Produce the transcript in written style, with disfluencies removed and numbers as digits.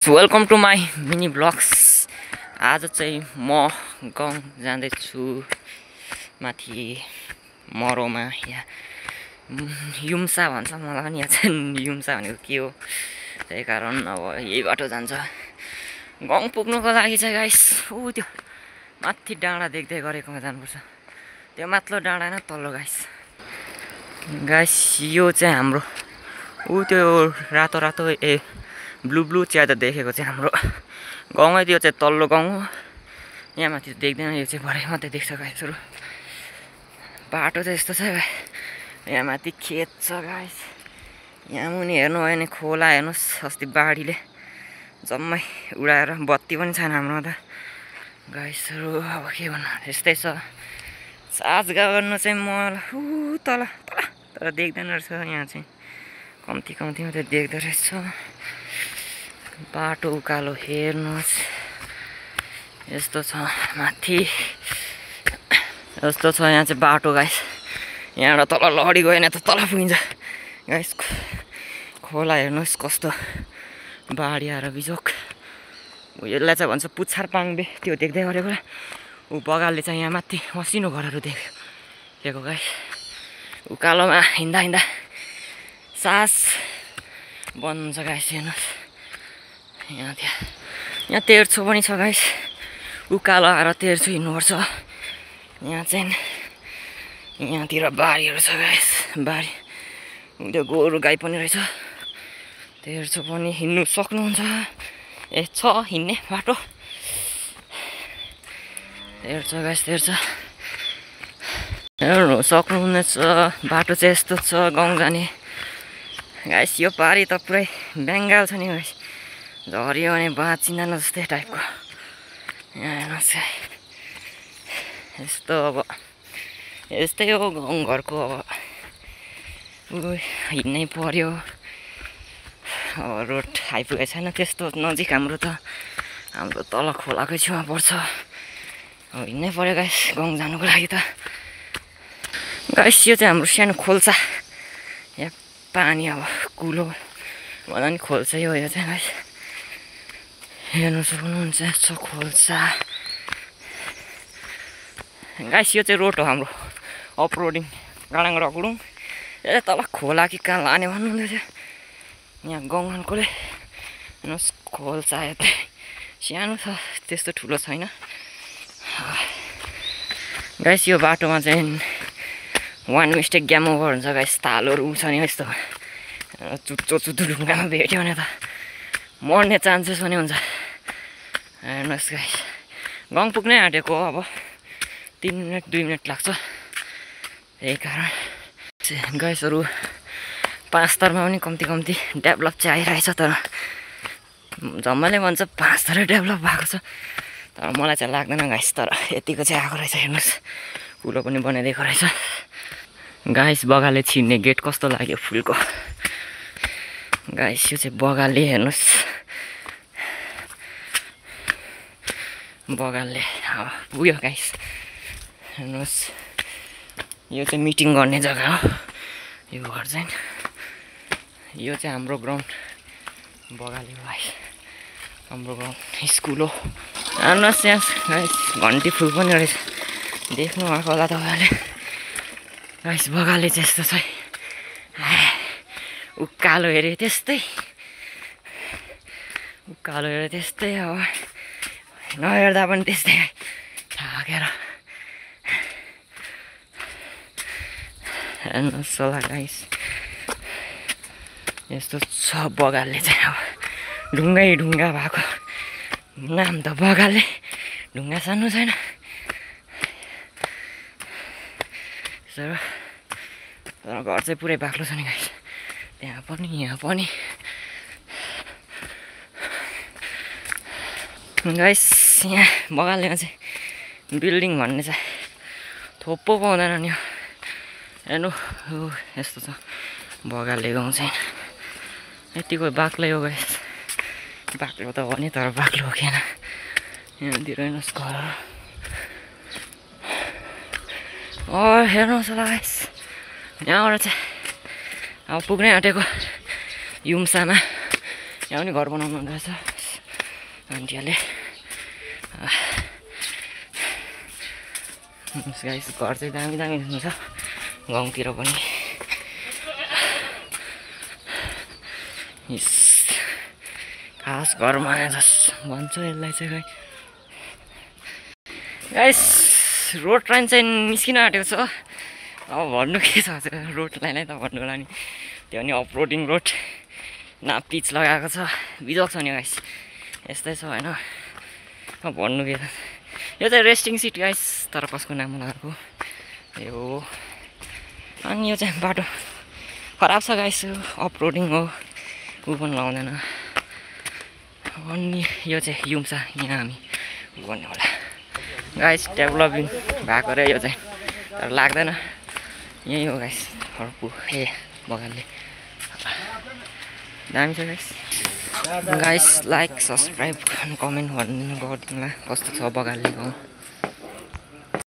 Welcome to my mini blogs. आज चाहिँ म गाउँ जाँदैछु माथि मरोमा। यहाँ युम्सा भन्छ, मलाई पनि यहाँ चाहिँ युम्सा भनेको के हो, त्यही कारण अब यही बाटो जान्छ। गाउँ पुग्नुको लागि चाहिँ गाइस त्यो माथि डाँडा देख्दै गरेकोमा जानुपर्छ। त्यो माथिल्लो डाँडा न तल्लो गाइस यो चाहिँ हाम्रो त्यो रातो रातो ब्लू ब्लू च्यादर देखेको चाहिँ हाम्रो गाउँमै, त्यो चाहिँ तल्लो गाउँ हो। यहाँ माथि देख्दैन, यो चाहिँ भरे मात्रै देख्छ गाइसहरू। बाटो चाहिँ यस्तो छ गाइस, यहाँ माथि खेत छ गाइस। यहाँ मुनि हेर्नु भयो भने खोला हेर्नुहोस्, अस्ति बाढीले जम्मै उडाएर बत्ती पनि छैन हाम्रोमा त गाइसहरू। अब के भन्नु, यस्तै छ। चार्ज गर्नु चाहिँ मलाई तल तल तर देख्दैन रहेछ, यहाँ चाहिँ कम्ती मात्रै देख्दो रहेछ। बाटो उकालो हेर्नुहोस्, यस्तो छ माथि, यस्तो छ यहाँ चाहिँ बाटो गाइस। यहाँबाट तल लडी गयो भने त तल पुगिन्छ गाइस। खोला हेर्नुहोस् कस्तो बाढी आएर बिजोक। यसलाई चाहिँ भन्छ पुच्छार पाङ्बे, त्यो देख्दै गरेको। बगालले चाहिँ यहाँ माथि मसिनो घरहरू देखेको गाइस। उकालोमा हिँड्दा सास बन्द हुन्छ गाइस। हेर्नुहोस् यहाँ तेर्छो पनि छ गाइस। उकालो आएर तेर्छो हिँड्नुपर्छ। यहाँ चाहिँ यहाँतिर बारीहरू छ गाइस, बारी त्यो गोरु गाई पनि रहेछ। तेर्छो पनि हिँड्नु सक्नुहुन्छ, छ हिँड्ने बाटो। तेर्छ गाइस, तेर्छ हेर्नु सक्नुहुनेछ। बाटो चाहिँ यस्तो छ गाउँ जाने गाइस। यो पारी त पुरै बेङ्गाल छ नि गाइस, झऱ्यो भने बाँचिँदैन जस्तै टाइपको। यहाँ हेर्नुहोस् यस्तो, अब यस्तै हो गाउँघरको। अब हिँड्नै पर्यो। अब रोड आइपुगेको छैन त्यस्तो नजिक हाम्रो त, हाम्रो तल खोलाकै छेउमा पर्छ। अब हिँड्नै पर्यो गाइस गाउँ जानुको लागि त गाइस। यो चाहिँ हाम्रो सानो खोल्सा, यहाँ पानी अब कुलो भन्दा नि खोल्सा यो चाहिँ गाइस। हेर्नु सक्नुहुन्छ यस्तो खोल्सा गाइस। यो चाहिँ रोड हो हाम्रो अफरोडिङ, गाडाङ रगुडुङ। यो तल खोला कि कहाँ लाने भन्नुहुँदै थियो यहाँ गाउँकोले। हेर्नुहोस् खोल्सा यतै सानो छ, त्यस्तो ठुलो छैन गाइस। यो बाटोमा चाहिँ वान मिस्टेक गेम ओभर हुन्छ गाइस। तालहरू उठ्छ नि यस्तो, चुच्चो ढुङ्गामा भेट्यो भने त मर्ने चान्सेस पनि हुन्छ। हेर्नुहोस् गाइस गाउँ पुग्नै आँटेको। अब 3 मिनट 2 मिनट लाग्छ, त्यही कारण गाइसहरू 5 स्तरमा पनि कम्ती डेभलप चाहिँ आइरहेछ। तर जम्माले भन्छ 5 स्तरै डेभलप भएको छ, तर मलाई चाहिँ लाग्दैन गाइस। तर यतिको चाहिँ आएको रहेछ। हेर्नुहोस् कुलो पनि बनाइदिएको रहेछ गाइस। बगाले छिर्ने गेट कस्तो लाग्यो फुलको गाइस। यो चाहिँ बगाले, हेर्नुहोस् बगालले पुग्यो गाइस। हेर्नुहोस् यो चाहिँ मिटिङ गर्ने जग्गा हो यो घर चाहिँ। यो चाहिँ हाम्रो ग्राउन्ड बगाले हो गाइस, हाम्रो ग्राउन्ड स्कुल हो। हेर्नुहोस् यहाँ गाइस घन्टी फुल पनि रहेछ, देख्नु भएको होला तपाईँहरूले गाइस। बगाले चाहिँ यस्तो छ, उकालो हेऱ्यो त्यस्तै, उकालो हेऱ्यो त्यस्तै, अब नहेर्दा पनि त्यस्तै थाकेर। हेर्नुहोस् होला गाइस यस्तो छ बगालले चाहिँ। अब ढुङ्गा भएको नाम त बगाले, ढुङ्गा सानो छैन। तर घर चाहिँ पुरै बाक्लो छ नि गाइस, त्यहाँ पनि यहाँ पनि गाइस। यहाँ बगालेमा चाहिँ बिल्डिङ भन्ने चाहिँ थोप्पो पाउँदैन नि। हेर्नु यस्तो छ बगाले गाउँ चाहिँ। यतिको बाक्लै हो गाइस, बाक्लो त हो नि तर बाक्लो हो किन। यहाँतिर हेर्नुहोस् घरहरू। हेर्नुहोस् होला गाइस, यहाँबाट चाहिँ अब पुग्नै आँटेको युम्सामा। यहाँ पनि घर बनाउनु रहेछ। आन्टीहरूले गाइस घर चाहिँ दामी दामी हुन्छ गाउँतिर पनि खास घरमा भन्छ यसलाई चाहिँ गाइस रोड लाइन चाहिँ निस्किन आँटेको छ अब भन्नु के छ रोड लाइनै त भन्नु होला नि त्यो नि अफरोडिङ रोड न पिच लगाएको छ बिजोग छ नि गाइस यस्तै छ होइन अब भन्नु के यो चाहिँ रेस्टिङ सिट गाइस तर कसको नाम लगाएको यो अनि यो चाहिँ बाटो खराब छ गाइस अफरोडिङ हो ऊ पनि लाउँदैन अनि यो चाहिँ युम्सा यहाँ हामी भन्ने होला गाइस डेभलपिङ भएको र यो चाहिँ तर लाग्दैन यही हो गाइस हर्पु ए बगानले दामी छ guys guys like subscribe comment गरिदिनु होला कस्तो छ बगानले गाउँ